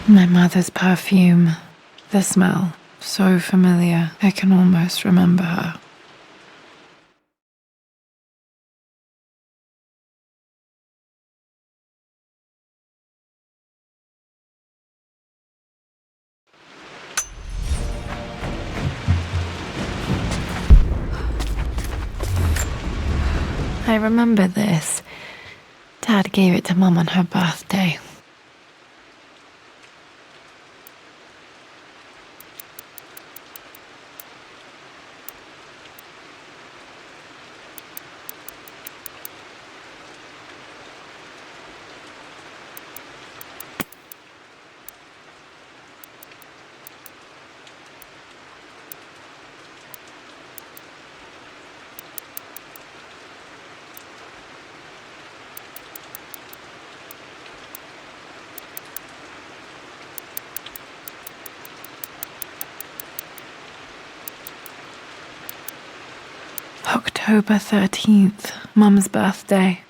My mother's perfume. The smell. So familiar. I can almost remember her. I remember this. Dad gave it to Mum on her birthday. October 13th, Mum's birthday.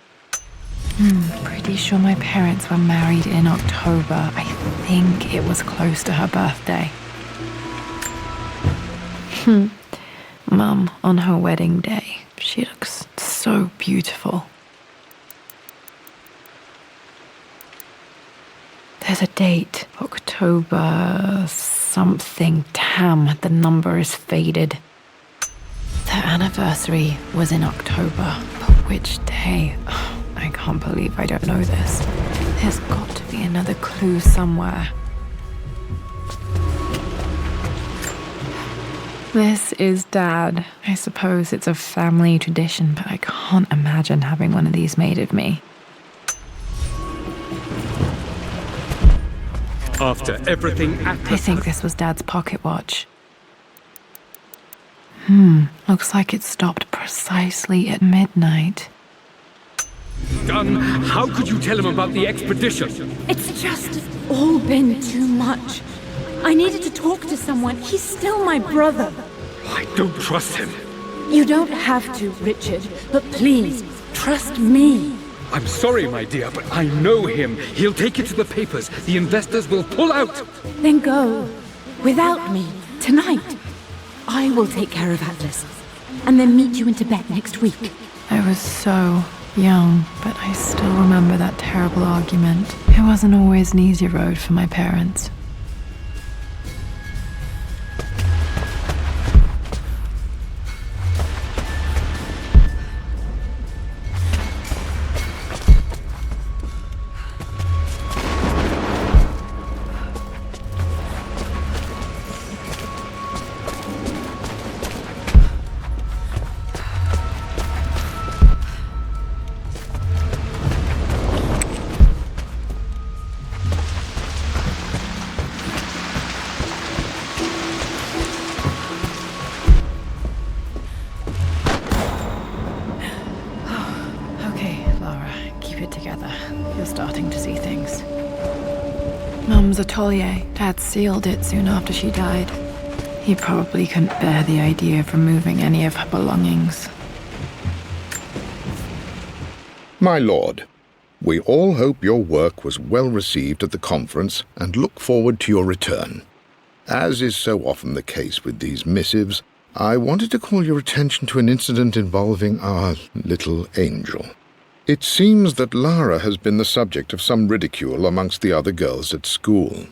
Pretty sure my parents were married in October. I think it was close to her birthday. Mum, on her wedding day, she looks so beautiful. There's a date, October something. Damn, the number is faded. Their anniversary was in October, but which day? I can't believe I don't know this. There's got to be another clue somewhere. This is Dad. I suppose it's a family tradition, but I can't imagine having one of these made of me. After everything I think this was Dad's pocket watch. Looks like it stopped precisely at midnight. done, how could you tell him about the expedition? It's just all been too much. I needed to talk to someone. He's still my brother. I don't trust him. You don't have to, Richard, but please, trust me. I'm sorry, my dear, but I know him. He'll take it to the papers. The investors will pull out. Then go. Without me. Tonight. I will take care of Atlas. And then meet you in Tibet next week. I was so young, but I still remember that terrible argument. It wasn't always an easy road for my parents. You're starting to see things. Mum's atelier. Dad sealed it soon after she died. He probably couldn't bear the idea of removing any of her belongings. My lord, we all hope your work was well received at the conference and look forward to your return. As is so often the case with these missives, I wanted to call your attention to an incident involving our little angel. It seems that Lara has been the subject of some ridicule amongst the other girls at school.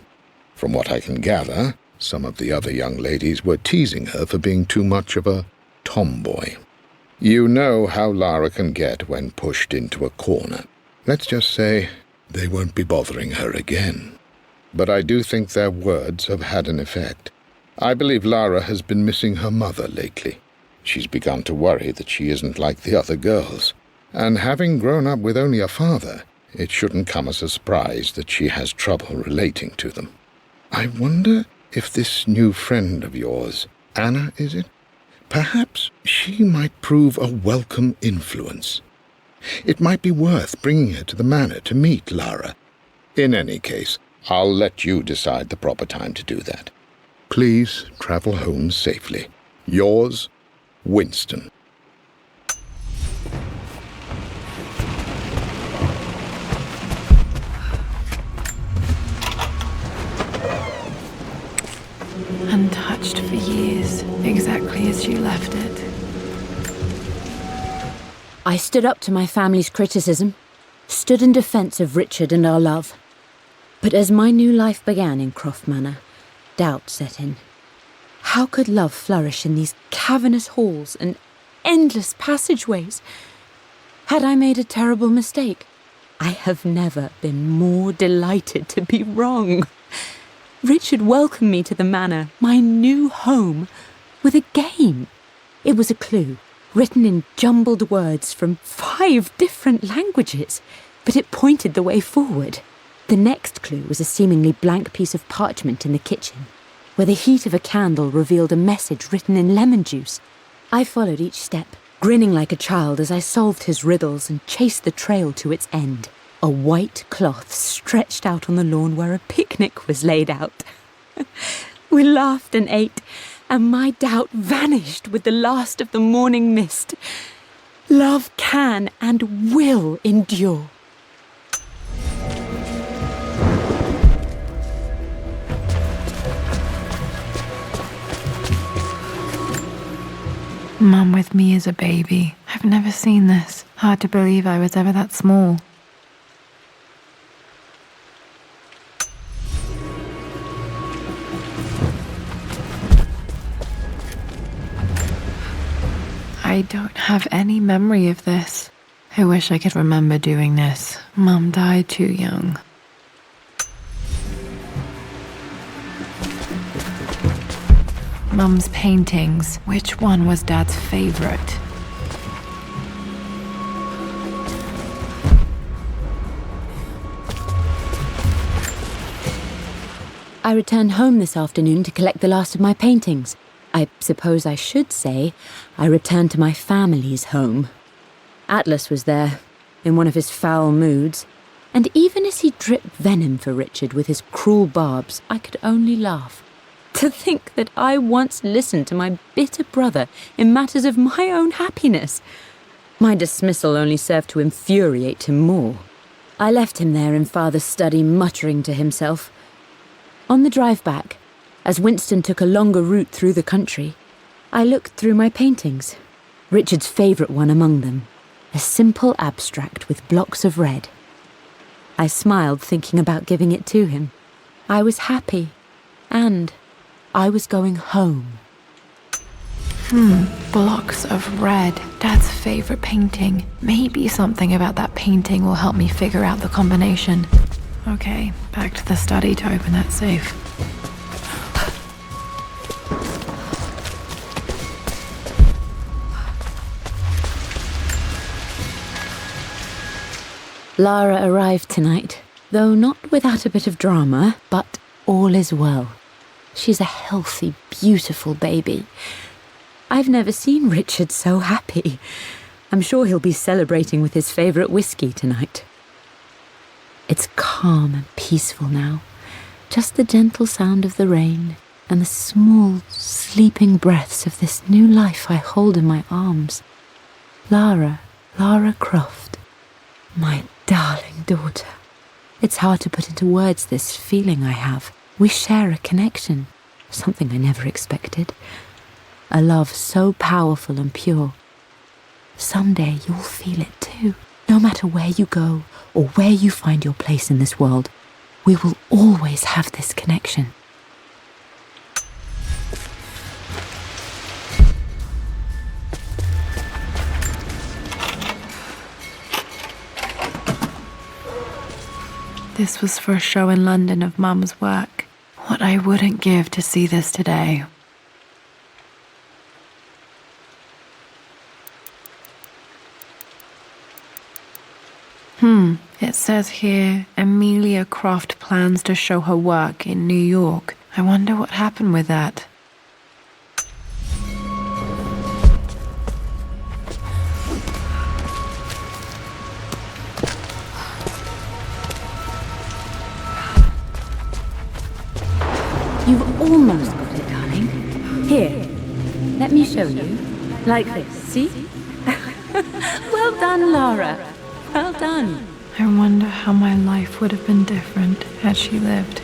From what I can gather, some of the other young ladies were teasing her for being too much of a tomboy. You know how Lara can get when pushed into a corner. Let's just say they won't be bothering her again. But I do think their words have had an effect. I believe Lara has been missing her mother lately. She's begun to worry that she isn't like the other girls. And having grown up with only a father, it shouldn't come as a surprise that she has trouble relating to them. I wonder if this new friend of yours, Anna, is it? Perhaps she might prove a welcome influence. It might be worth bringing her to the manor to meet Lara. In any case, I'll let you decide the proper time to do that. Please travel home safely. Yours, Winston. exactly as she left it. I stood up to my family's criticism, stood in defense of Richard and our love. But as my new life began in Croft Manor, doubt set in. How could love flourish in these cavernous halls and endless passageways? Had I made a terrible mistake? I have never been more delighted to be wrong. Richard welcomed me to the manor, my new home, with a game. It was a clue, written in jumbled words from 5 different languages, but it pointed the way forward. The next clue was a seemingly blank piece of parchment in the kitchen, where the heat of a candle revealed a message written in lemon juice. I followed each step, grinning like a child as I solved his riddles and chased the trail to its end. A white cloth stretched out on the lawn where a picnic was laid out. We laughed and ate, and my doubt vanished with the last of the morning mist. Love can and will endure. Mum with me as a baby. I've never seen this. Hard to believe I was ever that small. I don't have any memory of this. I wish I could remember doing this. Mum died too young. Mum's paintings. Which one was Dad's favorite? I returned home this afternoon to collect the last of my paintings. I suppose I should say I returned to my family's home. Atlas was there, in one of his foul moods, and even as he dripped venom for Richard with his cruel barbs, I could only laugh. To think that I once listened to my bitter brother in matters of my own happiness. My dismissal only served to infuriate him more. I left him there in Father's study, muttering to himself. On the drive back, as Winston took a longer route through the country, I looked through my paintings, Richard's favourite one among them, a simple abstract with blocks of red. I smiled, thinking about giving it to him. I was happy, and I was going home. Blocks of red. Dad's favourite painting. Maybe something about that painting will help me figure out the combination. Okay, back to the study to open that safe. Lara arrived tonight, though not without a bit of drama, but all is well. She's a healthy, beautiful baby. I've never seen Richard so happy. I'm sure he'll be celebrating with his favourite whiskey tonight. It's calm and peaceful now, just the gentle sound of the rain and the small, sleeping breaths of this new life I hold in my arms. Lara Croft, my darling daughter. It's hard to put into words this feeling I have. We share a connection, something I never expected. A love so powerful and pure. Someday you'll feel it too. No matter where you go or where you find your place in this world, we will always have this connection. This was for a show in London of Mum's work. What I wouldn't give to see this today. It says here, Amelia Croft plans to show her work in New York. I wonder what happened with that. You've almost got it, darling. Here, let me show you. Like this, see? Well done, Lara. Well done. I wonder how my life would have been different had she lived.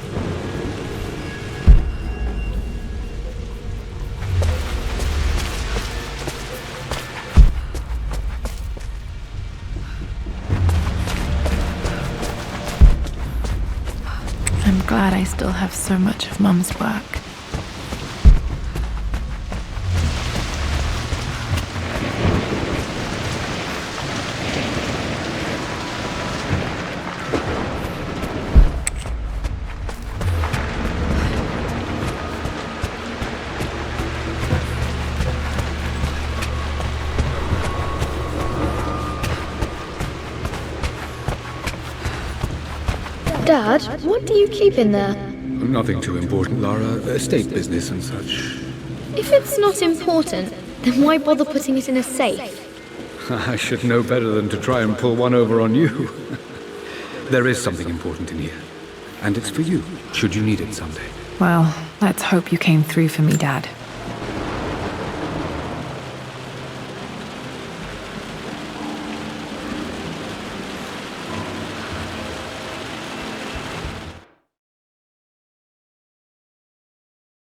glad I still have so much of Mum's work. Dad, what do you keep in there? Nothing too important, Lara. Estate business and such. If it's not important, then why bother putting it in a safe? I should know better than to try and pull one over on you. There is something important in here. And it's for you, should you need it someday. Well, let's hope you came through for me, Dad.